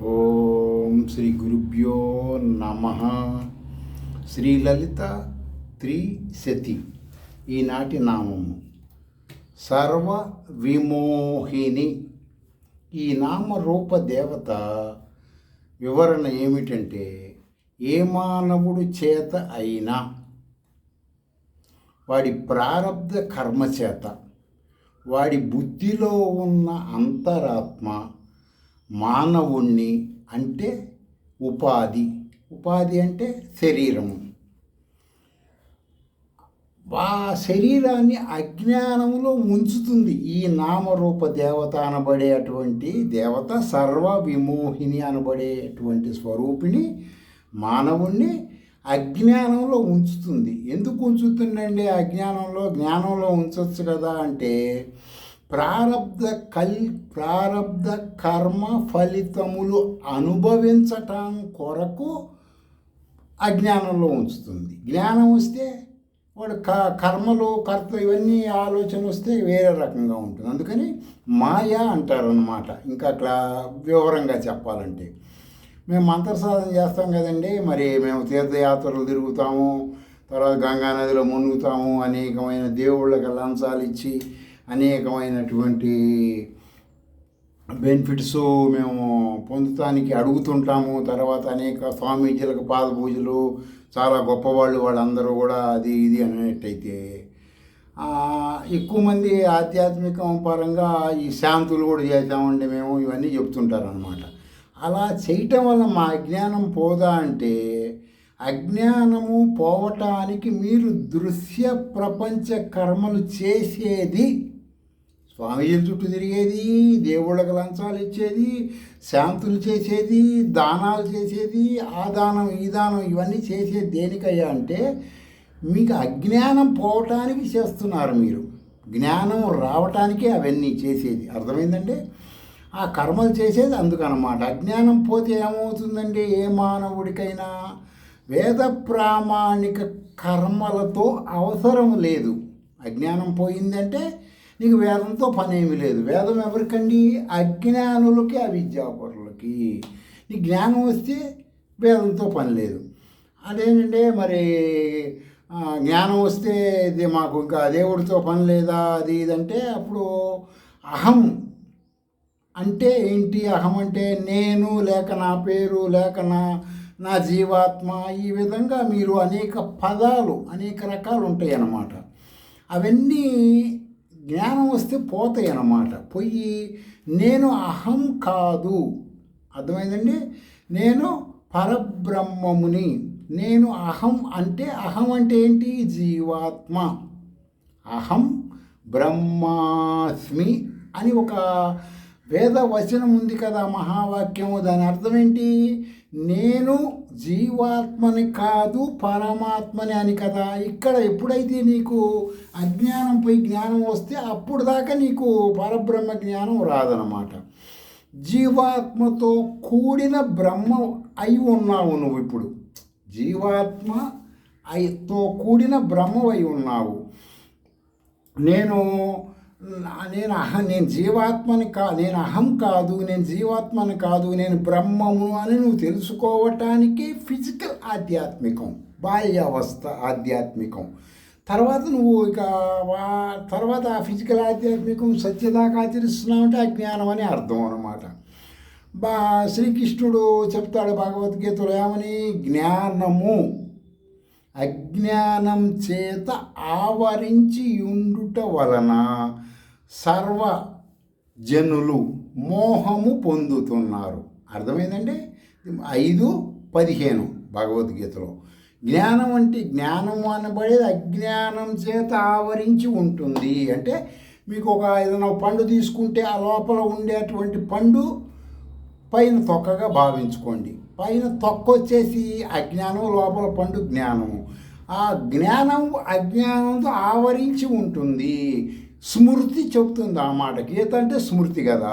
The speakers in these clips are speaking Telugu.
ఓం శ్రీ గురుభ్యో నమ. శ్రీలలిత త్రిశతి ఈనాటి నామము సర్వ విమోహిని. ఈ నామరూప దేవత వివరణ ఏమిటంటే, ఏ మానవుడు చేత అయినా వాడి ప్రారబ్ధ కర్మ చేత వాడి బుద్ధిలో ఉన్న అంతరాత్మ మానవుణ్ణి అంటే ఉపాధి అంటే శరీరము, ఆ శరీరాన్ని అజ్ఞానంలో ఉంచుతుంది. ఈ నామరూప దేవత అనబడేటువంటి దేవత సర్వ విమోహిని అనబడేటువంటి స్వరూపిణి మానవుణ్ణి అజ్ఞానంలో ఉంచుతుంది. ఎందుకు ఉంచుతుందండి అజ్ఞానంలో? జ్ఞానంలో ఉంచవచ్చు కదా అంటే, ప్రారబ్ధ కర్మ ఫలితములు అనుభవించటం కొరకు అజ్ఞానంలో ఉంచుతుంది. జ్ఞానం వస్తే వాడు కర్మలు ఇవన్నీ ఆలోచన వస్తే వేరే రకంగా ఉంటుంది. అందుకని మాయా అంటారు అన్నమాట. ఇంకా అట్లా వివరంగా చెప్పాలంటే, మేము మంత్రసాధన చేస్తాం కదండి, మరి మేము తీర్థయాత్రలు తిరుగుతాము, తర్వాత గంగా నదిలో మునుగుతాము, అనేకమైన దేవుళ్ళకి లంచాలు ఇచ్చి అనేకమైనటువంటి బెనిఫిట్స్ మేము పొందటానికి అడుగుతుంటాము. తర్వాత అనేక స్వామీజీలకు పాద పూజలు, చాలా గొప్పవాళ్ళు వాళ్ళందరూ కూడా అది ఇది అనేటైతే, ఎక్కువ మంది ఆధ్యాత్మికం పరంగా ఈ శాంతులు కూడా చేద్దామండి మేము, ఇవన్నీ చెప్తుంటారనమాట. అలా చేయటం వల్ల మా అజ్ఞానం పోదా అంటే, అజ్ఞానము పోవటానికి మీరు దృశ్య ప్రపంచ కర్మలు చేసేది, స్వామీజీల చుట్టూ తిరిగేది, దేవుళ్ళకి లంచాలు ఇచ్చేది, శాంతులు చేసేది, దానాలు చేసేది, ఆ దానం ఈ దానం ఇవన్నీ చేసేది దేనికయ్యా అంటే, మీకు అజ్ఞానం పోవటానికి చేస్తున్నారు. మీరు జ్ఞానం రావటానికే అవన్నీ చేసేది. అర్థమైందండి? ఆ కర్మలు చేసేది అందుకనమాట. అజ్ఞానం పోతే ఏమవుతుందండి? ఏ మానవుడికైనా వేద ప్రామాణిక కర్మలతో అవసరం లేదు. అజ్ఞానం పోయిందంటే నీకు వేదంతో పని ఏమి లేదు. వేదం ఎవరికండి? అజ్ఞానులకి, అవిద్యాపరులకి. నీ జ్ఞానం వస్తే వేదంతో పని లేదు. అదేంటంటే మరి జ్ఞానం వస్తే ఇది మాకు ఇంకా దేవుడితో పని లేదా అది ఇదంటే, అప్పుడు అహం అంటే ఏంటి? అహం అంటే నేను, లేక నా పేరు, లేక నా జీవాత్మ, ఈ విధంగా మీరు అనేక పదాలు, అనేక రకాలు ఉంటాయి అన్నమాట. అవన్నీ జ్ఞానం వస్తే పోతాయి అన్నమాట. పోయి నేను అహం కాదు. అర్థమైందండి? నేను పరబ్రహ్మముని. నేను అహం అంటే ఏంటి? జీవాత్మ. అహం బ్రహ్మాస్మి అని ఒక వేద వచనం ఉంది కదా, మహావాక్యము. దాని అర్థం ఏంటి? నేను జీవాత్మని కాదు పరమాత్మని అని కదా. ఇక్కడ ఎప్పుడైతే నీకు అజ్ఞానం పోయి జ్ఞానం వస్తే అప్పుడు దాకా నీకు పరబ్రహ్మ జ్ఞానం రాదనమాట. జీవాత్మతో కూడిన బ్రహ్మ అయి ఉన్నావు నువ్వు. ఇప్పుడు జీవాత్మ తో కూడిన బ్రహ్మవై ఉన్నావు. నేను జీవాత్మని నేను అహం కాదు, నేను జీవాత్మని కాదు, నేను బ్రహ్మము అని నువ్వు తెలుసుకోవటానికి ఫిజికల్ ఆధ్యాత్మికం, బాల్యావస్థ ఆధ్యాత్మికం. తర్వాత నువ్వు తర్వాత ఆ ఫిజికల్ ఆధ్యాత్మికం సత్యదాకా ఆచరిస్తున్నావు అంటే అజ్ఞానం అని అర్థం అన్నమాట. శ్రీకృష్ణుడు చెప్తాడు భగవద్గీతలో ఏమని? జ్ఞానము అజ్ఞానం చేత ఆవరించి ఉండుట వలన సర్వ జనులు మోహము పొందుతున్నారు. అర్థమైందండి? 5:15 భగవద్గీతలో. జ్ఞానం అనబడేది అజ్ఞానం చేత ఆవరించి ఉంటుంది. అంటే మీకు ఏదైనా పండు తీసుకుంటే ఆ లోపల ఉండేటువంటి పండు పైన తొక్కగా భావించుకోండి. పైన తొక్క వచ్చేసి అజ్ఞానం, లోపల పండు జ్ఞానము. ఆ జ్ఞానం అజ్ఞానంతో ఆవరించి ఉంటుంది. స్మృతి చెబుతుంది ఆ మాట. గీత అంటే స్మృతి కదా.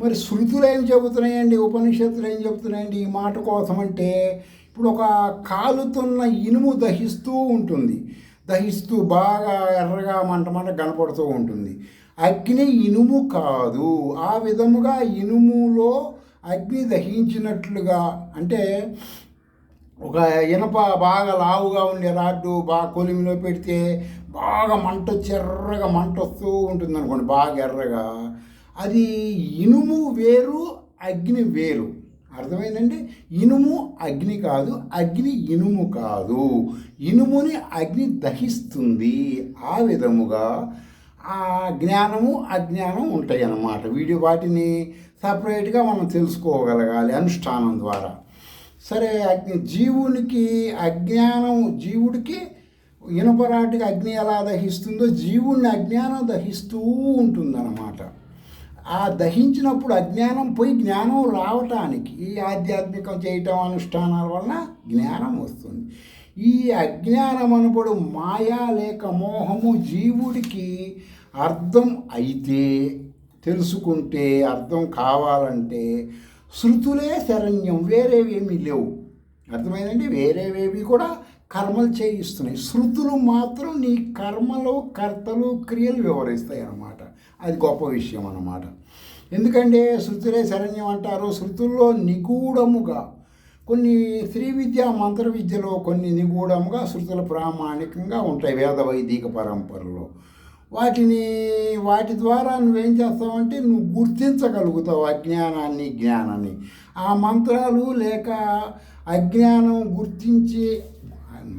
మరి శృతులు ఏం చెబుతున్నాయండి, ఉపనిషత్తులు ఏం చెబుతున్నాయండి ఈ మాట కోసం అంటే, ఇప్పుడు ఒక కాలుతున్న ఇనుము దహిస్తూ ఉంటుంది. దహిస్తూ బాగా ఎర్రగా మంట కనపడుతూ ఉంటుంది. అగ్ని ఇనుము కాదు. ఆ విధముగా ఇనుములో అగ్ని దహించినట్లుగా, అంటే ఒక ఇనప బాగా లావుగా ఉండే రాడ్డు బాగా కొలిమిలో పెడితే బాగా మంట ఎర్రగా మంట వస్తూ ఉంటుంది అనుకోండి, బాగా ఎర్రగా. అది ఇనుము వేరు, అగ్ని వేరు. అర్థమైందండి? ఇనుము అగ్ని కాదు, అగ్ని ఇనుము కాదు. ఇనుముని అగ్ని దహిస్తుంది. ఆ విధముగా ఆ జ్ఞానము అజ్ఞానం ఉంటాయి అన్నమాట. వాటిని సపరేట్గా మనం తెలుసుకోగలగాలి అనుష్ఠానం ద్వారా. సరే, జీవునికి అజ్ఞానం, జీవుడికి ఇనపరాటికి అగ్ని ఎలా దహిస్తుందో జీవుడిని అజ్ఞానం దహిస్తూ ఉంటుందన్నమాట. ఆ దహించినప్పుడు అజ్ఞానం పోయి జ్ఞానం రావటానికి ఈ ఆధ్యాత్మికం చేయటం అనుష్ఠానాల వలన జ్ఞానం వస్తుంది. ఈ అజ్ఞానం అనబడు మాయా లేక మోహము జీవుడికి అర్థం అయితే, తెలుసుకుంటే, అర్థం కావాలంటే శృతులే శరణ్యం, వేరేవేమీ లేవు. అర్థమైందండి? వేరేవేవి కూడా కర్మలు చేయిస్తున్నాయి. శృతులు మాత్రం నీ కర్మలు, కర్తలు, క్రియలు వివరిస్తాయి అన్నమాట. అది గొప్ప విషయం అన్నమాట. ఎందుకంటే శృతులే శరణ్యం అంటారు. శృతుల్లో నిగూఢముగా కొన్ని శ్రీ విద్య, మంత్ర విద్యలో కొన్ని నిగూఢముగా శృతులు ప్రామాణికంగా ఉంటాయి వేద వైదిక పరంపరలో. వాటి ద్వారా నువ్వేం చేస్తావంటే నువ్వు గుర్తించగలుగుతావు అజ్ఞానాన్ని, జ్ఞానాన్ని. ఆ మంత్రాలు లేక అజ్ఞానం గుర్తించి,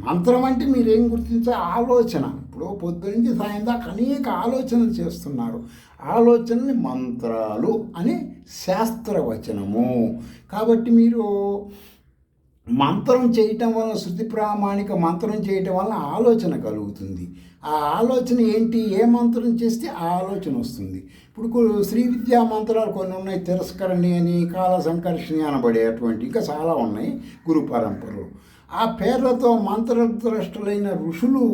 మంత్రం అంటే మీరేం గుర్తించే ఆలోచన. ఇప్పుడు పొద్దునుంచి సాయం దాకా అనేక ఆలోచనలు చేస్తున్నారు. ఆలోచనని మంత్రాలు అని శాస్త్రవచనము. కాబట్టి మీరు మంత్రం చేయటం వల్ల, శృతి ప్రామాణిక మంత్రం చేయటం వల్ల ఆలోచన కలుగుతుంది. ఆ ఆలోచన ఏంటి? ఏ మంత్రం చేస్తే ఆ ఆలోచన వస్తుంది. ఇప్పుడు శ్రీ విద్యా మంత్రాలు కొన్ని ఉన్నాయి. తిరస్కరణి అని, కాల సంకర్షణి అనబడేటువంటి ఇంకా చాలా ఉన్నాయి గురు పరంపరలు. ఆ పేర్లతో మంత్రద్రష్టలైన ఋషులు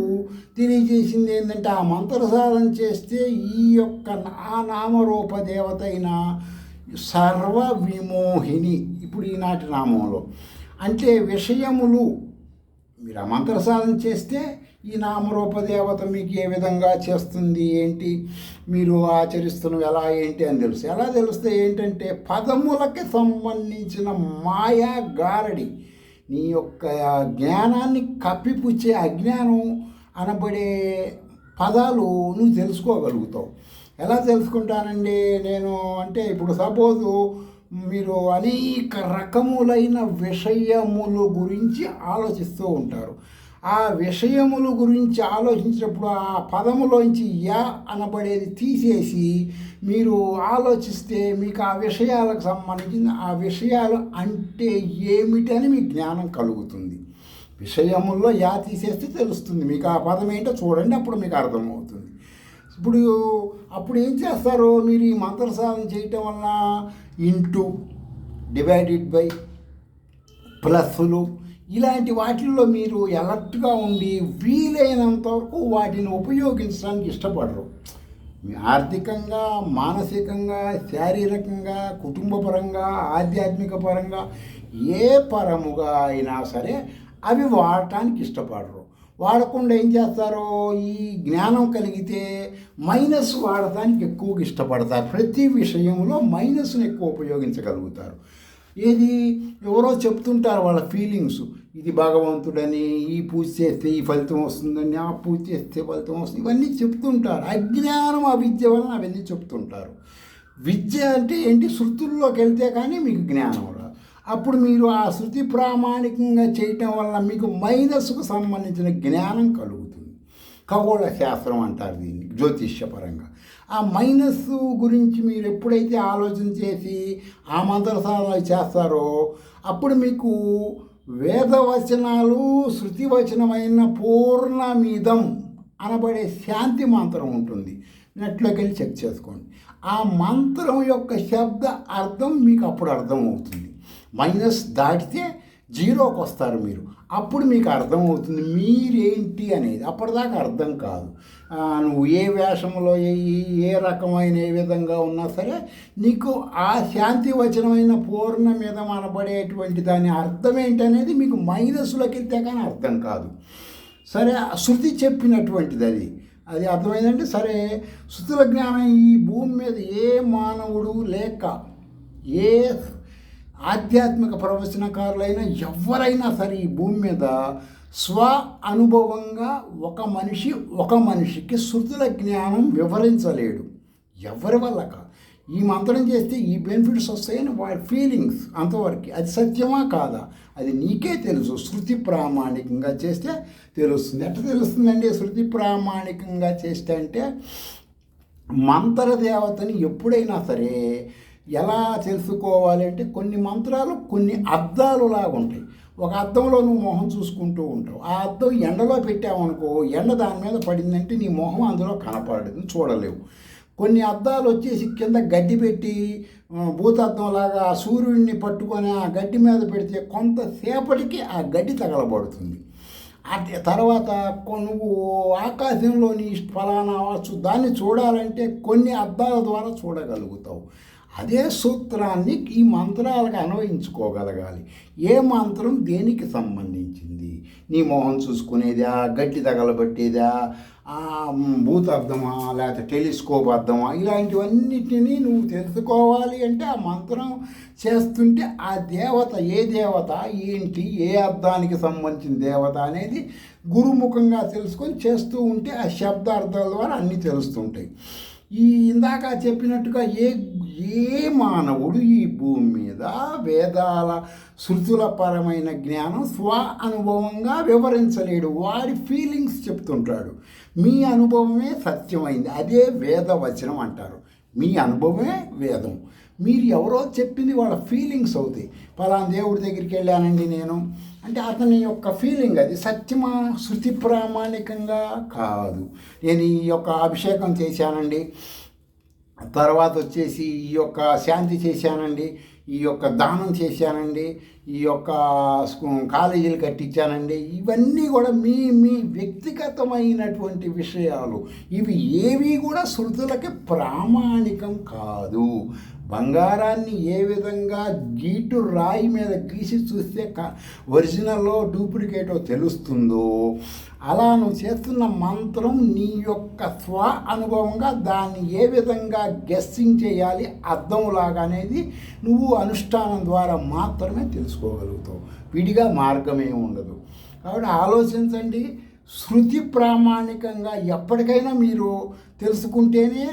తెలియజేసింది ఏంటంటే, ఆ మంత్ర సాధన చేస్తే ఈ యొక్క ఆ నామరూప దేవత అయిన సర్వ విమోహిని, ఇప్పుడు ఈనాటి నామంలో అంటే విషయములు, మీరు ఆ మంత్ర సాధన చేస్తే ఈ నామరూప దేవత మీకు ఏ విధంగా చేస్తుంది, ఏంటి మీరు ఆచరిస్తున్నవి ఎలా ఏంటి అని తెలుసు. ఎలా తెలుస్తే ఏంటంటే, పదములకి సంబంధించిన మాయా గారడి, నీ యొక్క జ్ఞానాన్ని కప్పిపుచ్చే అజ్ఞానం అనబడే పదాలు నువ్వు తెలుసుకోగలుగుతావు. ఎలా తెలుసుకుంటానండి నేను అంటే, ఇప్పుడు సపోజు మీరు అనేక రకములైన విషయముల గురించి ఆలోచిస్తూ ఉంటారు. ఆ విషయముల గురించి ఆలోచించినప్పుడు ఆ పదములోంచి యా అనబడేది తీసేసి మీరు ఆలోచిస్తే మీకు ఆ విషయాలకు సంబంధించిన ఆ విషయాలు అంటే ఏమిటని మీకు జ్ఞానం కలుగుతుంది. విషయముల్లో యా తీసేస్తే తెలుస్తుంది మీకు ఆ పదం ఏంటో చూడండి, అప్పుడు మీకు అర్థమవుతుంది. అప్పుడు ఏం చేస్తారు మీరు ఈ మంత్ర సాధన చేయటం వల్ల? ఇంటూ, డివైడెడ్ బై, ప్లస్లు ఇలాంటి వాటిల్లో మీరు అలర్ట్గా ఉండి వీలైనంత వరకు వాటిని ఉపయోగించడానికి ఇష్టపడరు. ఆర్థికంగా, మానసికంగా, శారీరకంగా, కుటుంబపరంగా, ఆధ్యాత్మిక పరంగా ఏ పరముగా అయినా సరే అవి వాడటానికి ఇష్టపడరు. వాడకుండా ఏం చేస్తారో, ఈ జ్ఞానం కలిగితే మైనస్ వాడటానికి ఎక్కువగా ఇష్టపడతారు. ప్రతి విషయంలో మైనస్ను ఎక్కువ ఉపయోగించగలుగుతారు. ఏది ఎవరో చెప్తుంటారు వాళ్ళ ఫీలింగ్స్, ఇది భగవంతుడని, ఈ పూజ చేస్తే ఈ ఫలితం వస్తుందని, ఆ పూజ చేస్తే ఫలితం వస్తుంది, ఇవన్నీ చెప్తుంటారు. అజ్ఞానం, అవిద్య వలన అవన్నీ చెప్తుంటారు. విద్య అంటే ఏంటి? శృతుల్లోకి వెళ్తే కానీ మీకు జ్ఞానం రాదు. అప్పుడు మీరు ఆ శృతి ప్రామాణికంగా చేయటం వల్ల మీకు మైనస్కు సంబంధించిన జ్ఞానం కలుగుతుంది. ఖగోళ శాస్త్రం అంటారు దీన్ని జ్యోతిష్యపరంగా. ఆ మైనస్ గురించి మీరు ఎప్పుడైతే ఆలోచన చేసి ఆ మంత్ర సాధనలు చేస్తారో అప్పుడు మీకు వేదవచనాలు, శృతివచనమైన పూర్ణమిదం అనబడే శాంతి మంత్రం ఉంటుంది. నెట్లోకి వెళ్ళి చెక్ చేసుకోండి. ఆ మంత్రం యొక్క శబ్ద అర్థం మీకు అప్పుడు అర్థమవుతుంది. మైనస్ దాటితే జీరోకి వస్తారు మీరు. అప్పుడు మీకు అర్థమవుతుంది మీరేంటి అనేది. అప్పటిదాకా అర్థం కాదు. నువ్వు ఏ వేషంలో ఏ రకమైన ఏ విధంగా ఉన్నా సరే నీకు ఆ శాంతి వచనమైన పూర్ణమిదం అనబడేటువంటి దాని అర్థం ఏంటనేది మీకు మైనస్లోకి వెళ్తే కానీ అర్థం కాదు. సరే, శృతి చెప్పినటువంటిది అది అర్థమైందంటే సరే. శృతుల జ్ఞానం ఈ భూమి మీద ఏ మానవుడు లేక ఏ ఆధ్యాత్మిక ప్రవచనకారులైన ఎవరైనా సరే ఈ భూమి మీద స్వ అనుభవంగా ఒక మనిషికి శృతుల జ్ఞానం వివరించలేడు. ఎవరి వల్ల కాదు. ఈ మంత్రం చేస్తే ఈ బెనిఫిట్స్ వస్తాయని వాడి ఫీలింగ్స్ అంతవరకు. అది సత్యమా కాదా అది నీకే తెలుసు. శృతి ప్రామాణికంగా చేస్తే తెలుస్తుంది. ఎట్లా తెలుస్తుందండి శృతి ప్రామాణికంగా చేస్తే అంటే, మంత్రదేవతని ఎప్పుడైనా సరే ఎలా తెలుసుకోవాలి అంటే, కొన్ని మంత్రాలు కొన్ని అద్దాలులాగా ఉంటాయి. ఒక అద్దంలో నువ్వు మొహం చూసుకుంటూ ఉంటావు. ఆ అద్దం ఎండలో పెట్టావనుకో, ఎండ దాని మీద పడిందంటే నీ మొహం అందులో కనపడదు, చూడలేవు. కొన్ని అద్దాలు వచ్చేసి కింద గడ్డి పెట్టి భూతద్దంలాగా సూర్యుడిని పట్టుకొని ఆ గడ్డి మీద పెడితే కొంతసేపటికి ఆ గడ్డి తగలబడుతుంది. తర్వాత నువ్వు ఆకాశంలోని ఫలానా దాన్ని చూడాలంటే కొన్ని అద్దాల ద్వారా చూడగలుగుతావు. అదే సూత్రాన్ని ఈ మంత్రాలకు అన్వయించుకోగలగాలి. ఏ మంత్రం దేనికి సంబంధించింది, నీ మొహం చూసుకునేదా, గడ్డి తగలబట్టేదా, భూతార్థమా, లేకపోతే టెలిస్కోప్ అర్థమా, ఇలాంటివన్నిటినీ నువ్వు తెలుసుకోవాలి అంటే ఆ మంత్రం చేస్తుంటే ఆ దేవత ఏ దేవత ఏంటి, ఏ అర్థానికి సంబంధించిన దేవత అనేది గురుముఖంగా తెలుసుకొని చేస్తూ ఉంటే ఆ శబ్దార్థాల ద్వారా అన్నీ తెలుస్తుంటాయి. ఇందాక చెప్పినట్టుగా ఏ మానవుడు ఈ భూమి మీద వేదాల శృతుల పరమైన జ్ఞానం స్వ అనుభవంగా వివరించలేడు. వాడి ఫీలింగ్స్ చెప్తుంటాడు. మీ అనుభవమే సత్యమైంది, అదే వేదవచనం అంటారు. మీ అనుభవమే వేదం. మీరు ఎవరో చెప్పింది వాళ్ళ ఫీలింగ్స్ అవుతాయి. పలానా దేవుడి దగ్గరికి వెళ్ళానండి నేను అంటే అతని యొక్క ఫీలింగ్, అది సత్యమా శృతి ప్రామాణికంగా కాదు. నేను ఈ యొక్క అభిషేకం చేశానండి, తర్వాత వచ్చేసి ఈ యొక్క శాంతి చేశానండి, ఈ యొక్క దానం చేశానండి, ఈ యొక్క కాలేజీలు కట్టించానండి, ఇవన్నీ కూడా మీ వ్యక్తిగతమైనటువంటి విషయాలు. ఇవి ఏవి కూడా శృతులకి ప్రామాణికం కాదు. బంగారాన్ని ఏ విధంగా గీటు రాయి మీద గీసి చూస్తే ఒరిజినల్లో డూప్లికేటో తెలుస్తుందో, అలా నువ్వు చేస్తున్న మంత్రం నీ యొక్క స్వ అనుభవంగా దాన్ని ఏ విధంగా గెస్సింగ్ చేయాలి అర్థంలాగా అనేది నువ్వు అనుష్ఠానం ద్వారా మాత్రమే తెలుసుకోగలుగుతావు. విడిగా మార్గమే ఉండదు. కాబట్టి ఆలోచించండి. శృతి ప్రామాణికంగా ఎప్పటికైనా మీరు తెలుసుకుంటేనే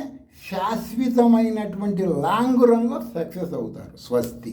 శాశ్వతమైనటువంటి లాంగ్ రన్లో సక్సెస్ అవుతారు. స్వస్తి.